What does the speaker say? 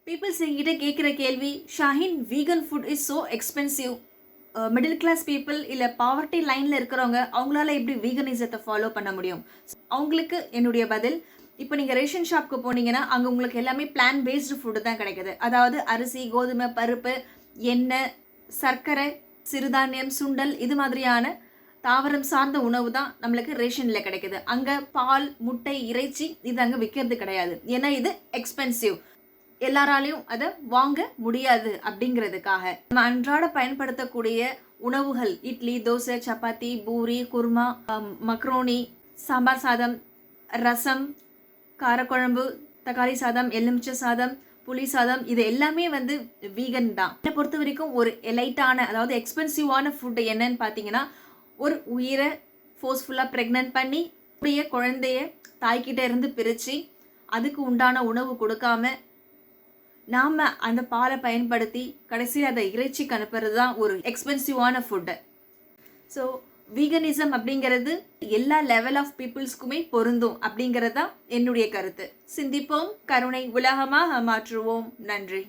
Peoples என்கிட்ட கேட்குற கேள்வி, Shaheen vegan food is so expensive. Middle class people இல்லை பாவர்ட்டி லைனில் இருக்கிறவங்க அவங்களால எப்படி வீகனிசத்தை ஃபாலோ பண்ண முடியும்? அவங்களுக்கு என்னுடைய பதில், இப்போ நீங்கள் ரேஷன் ஷாப்க்கு போனீங்கன்னா அங்கே உங்களுக்கு எல்லாமே பிளான் பேஸ்டு ஃபுட்டு தான் கிடைக்குது. அதாவது அரிசி, கோதுமை, பருப்பு, எண்ணெய், சர்க்கரை, சிறுதானியம், சுண்டல், இது மாதிரியான தாவரம் சார்ந்த உணவு தான் நம்மளுக்கு ரேஷனில் கிடைக்குது. அங்கே பால், முட்டை, இறைச்சி இது அங்கே விற்கிறது கிடையாது. ஏன்னா இது எக்ஸ்பென்சிவ், எல்லாராலையும் அதை வாங்க முடியாது. அப்படிங்கிறதுக்காக நம்ம அன்றாட பயன்படுத்தக்கூடிய உணவுகள் இட்லி, தோசை, சப்பாத்தி, பூரி, குருமா, மக்ரோனி, சாம்பார் சாதம், ரசம், காரக்குழம்பு, தக்காளி சாதம், எலுமிச்சை சாதம், புளி சாதம், இது எல்லாமே வந்து வீகன் தான். என்னை பொறுத்த வரைக்கும் ஒரு எலைட்டான, அதாவது எக்ஸ்பென்சிவான ஃபுட்டு என்னன்னு பார்த்தீங்கன்னா, ஒரு உயிரை ஃபோர்ஸ்ஃபுல்லாக ப்ரெக்னென்ட் பண்ணி குழந்தைய தாய்கிட்ட இருந்து பிரித்து அதுக்கு உண்டான உணவு கொடுக்காம நாம் அந்த பாலை பயன்படுத்தி கடைசியில் அதை இறைச்சிக்கு அனுப்புறது தான் ஒரு எக்ஸ்பென்சிவான ஃபுட்டு. ஸோ வீகனிசம் அப்படிங்கிறது எல்லா லெவல் ஆஃப் பீப்புள்ஸ்க்குமே பொருந்தும் அப்படிங்கிறது தான் என்னுடைய கருத்து. சிந்திப்போம், கருணை உலகமாக மாற்றுவோம். நன்றி.